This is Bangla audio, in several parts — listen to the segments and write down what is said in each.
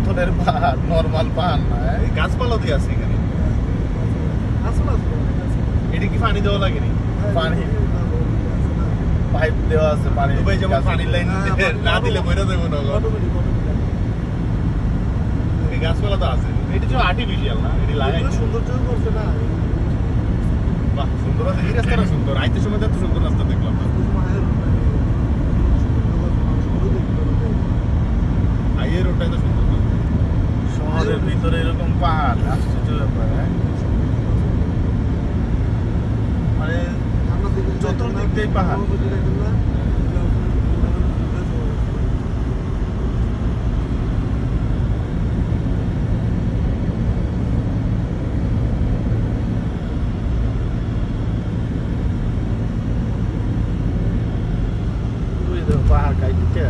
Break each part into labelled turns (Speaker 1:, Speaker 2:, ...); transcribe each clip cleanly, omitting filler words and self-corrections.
Speaker 1: পাথরের পাহাড়, নরমাল পাহাড় না।
Speaker 2: এই গাছপালা দিয়ে আছে এখানে। এটা কি পানি দেওয়া লাগেনি?
Speaker 1: পানি পাইপ দেওয়া আছে, পানি
Speaker 2: দুবাই যেমন পানির লাইন না দিলে মরে যাবো না। এই গাছপালা তো আছে, এটা তো আর্টিফিশিয়াল না, এটি লাগাই
Speaker 3: সৌন্দর্য করছে না।
Speaker 2: বাহ সুন্দর আছে, এই রাস্তাটা সুন্দর। আইতে সময় তো এত সুন্দর রাস্তা দেখলাম না। আইয়ের রোডটাই তো সুন্দর না?
Speaker 1: শহরের ভিতরে এরকম পাহাড়, আশ্চর্য ব্যাপার। হ্যাঁ, মানে চতুর্দিক দিয়েই পাহাড়। ওই দেখো পাহাড় কাইটে।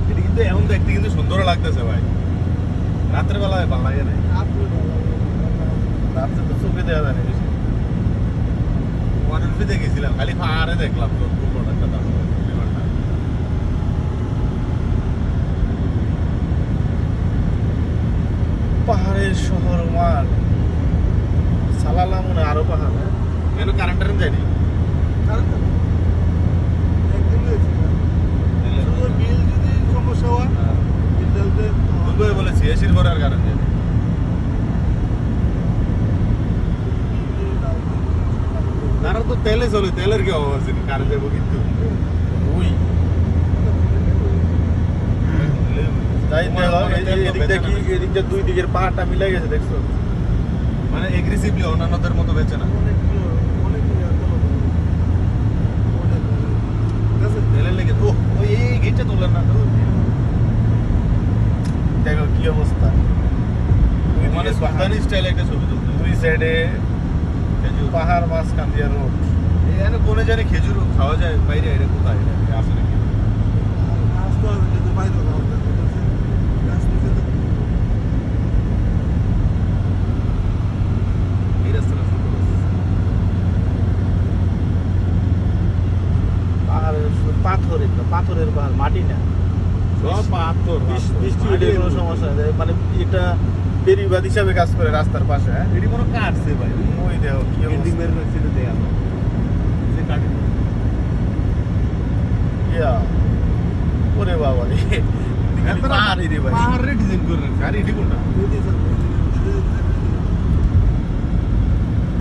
Speaker 2: এটা কিন্তু এখন দেখতে কিন্তু সুন্দর লাগতেছে ভাই। রাত্রে বেলায় ভালো লাগে না।
Speaker 1: রাত্রে তো চোখে দেওয়া যায় না বেশি।
Speaker 2: ওয়াটারফিতে গেছিলাম, খালি পাহাড়ে দেখলাম তো খুব বড় একটা দাম বিমানটা।
Speaker 1: পাহাড়ের শহর মান সালালা মনে হয় আরো পাহাড়। হ্যাঁ?
Speaker 2: কেন কারেন্ট টারেন্ট যায়নি?
Speaker 3: বিল যদি সমস্যা হয়
Speaker 2: দুবাই বলেছি এসির পরে আর কারেন্ট যায়নি। তারা তো তেলে চলে, তেলের কি অভাব আছে? কারেন্ট যাবো কিন্তু
Speaker 1: ওই তাই দেখো, এদিকটা দুই দিকের পাহাড়টা মিলে গেছে, দেখছো?
Speaker 2: মানে এগ্রেসিভলি অন্যান্যদের মতো বেঁচে না। তেলের লেগে ও ওই এই গেটটা তোলেন না তো।
Speaker 1: দেখো কি অবস্থা।
Speaker 2: মানে সুলতানি স্টাইলে একটা ছবি তুলতে।
Speaker 1: দুই সাইডে
Speaker 2: খেজুর
Speaker 1: পাহাড়, মাঝখান দিয়ে রোড।
Speaker 2: এখানে কোনে জানি খেজুর খাওয়া যায় বাইরে, এটা কোথায় এটা আসে নাকি? এই রাস্তাটা সুন্দর আছে।
Speaker 1: পাহাড়ের পাথর, একটা পাথরের পাহাড়, মাটি না।
Speaker 2: সব পাথর,
Speaker 1: বৃষ্টি হলে কোনো সমস্যা নেই, মানে একটা বেরিবাদ হিসাবে কাজ করে রাস্তার পাশে। হ্যাঁ,
Speaker 2: এটি কোনো কাটছে ভাই।
Speaker 1: ওই দেখো কি
Speaker 2: বিল্ডিং
Speaker 1: অবস্থা।
Speaker 2: বের করছে তো দেয়া না। যে কাটি
Speaker 1: ইয়া, ওরে বাবা রে, পাহাড় রে ভাই।
Speaker 2: পাহাড়ে ডিজাইন করে রাখছে। আর এটি কোনটা?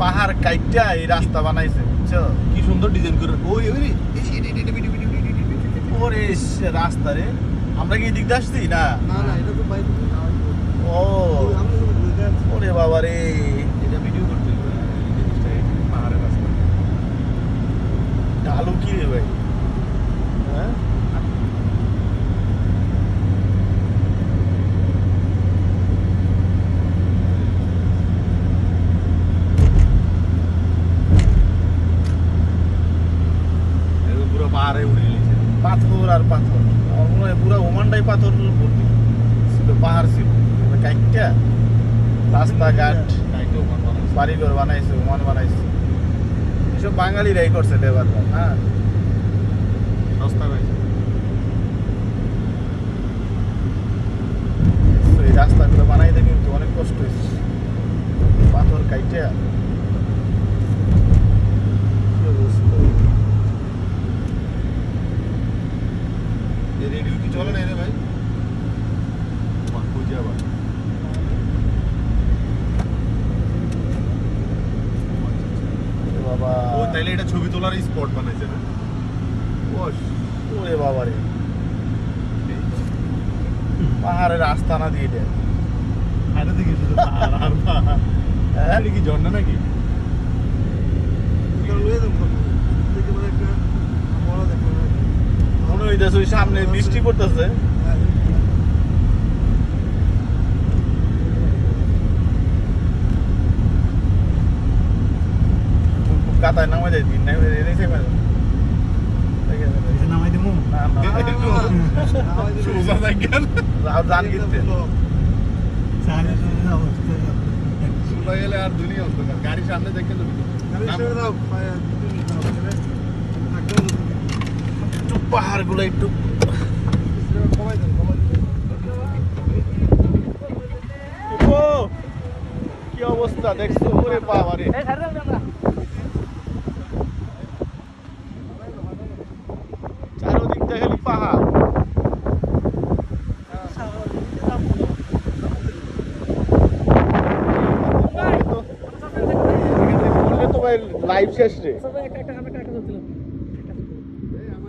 Speaker 1: পাহাড় কাইটা এই রাস্তা বানাইছে, বুঝছো?
Speaker 2: কি সুন্দর ডিজাইন করে। ওই ওই রে,
Speaker 1: ওরে রাস্তা রে, আমরা কি এদিক দিয়ে আসছি না? ও ওরে বাবা রে,
Speaker 2: এটা ভিডিও করতে হবে। এই জিনিসটা পাহাড়ের রাস্তা।
Speaker 1: ঢালু কি রে ভাই? হ্যাঁ,
Speaker 2: একদম পুরো পাহাড়ে উড়ে গেছে।
Speaker 1: পাথর আর পাথর। আমার মনে হয় পুরো ওমানটাই পাথর ভর্তি ছিল, পাহাড় ছিল। কাইটা রাস্তাঘাট,
Speaker 2: তাইতো ওখান বানাইছে।
Speaker 1: বাড়িঘর বানাইছে, ওমান বানাইছে। এসব বাঙালিরাই করছে লেবাররা। হ্যাঁ,
Speaker 2: সস্তা হয়েছে।
Speaker 1: তো এই রাস্তাগুলো বানাইতে কিন্তু অনেক কষ্ট হয়েছে, পাথর কাইটা। কি অবস্থা।
Speaker 2: এই রেডিও কি চলে না রে ভাই? বাহ, খুঁজে আবার।
Speaker 1: ওরে বাবা,
Speaker 2: ও তাইলে এটা ছবি তোলার স্পট বানাইছে না?
Speaker 1: ওরে বাবা রে, পাহাড়ের আস্তানা দিয়ে দেয়।
Speaker 2: আরে দেখি শুধু পাহাড় আর পাহাড়।
Speaker 1: হ্যাঁ,
Speaker 2: এটা কি ঝর্ণা নাকি?
Speaker 1: মনে হইতেছে ওই সামনে বৃষ্টি পড়তেছে। কাতায় নামাই যায়, দিন নামাই যায়, এনেছে মানে
Speaker 3: নামাই দেবো
Speaker 1: না না,
Speaker 2: সোজা থাকেন।
Speaker 1: জান কিনতে
Speaker 2: সোজা গেলে আর দুনিয়া অন্ধকার। গাড়ি সামনে দেখে তো
Speaker 1: একটু পাহাড় গুলো একটু অবস্থা দেখছো ওরে বাবা রে চারোদিকটা খালি পাহাড় তো ভাই লাইভ শেষ রে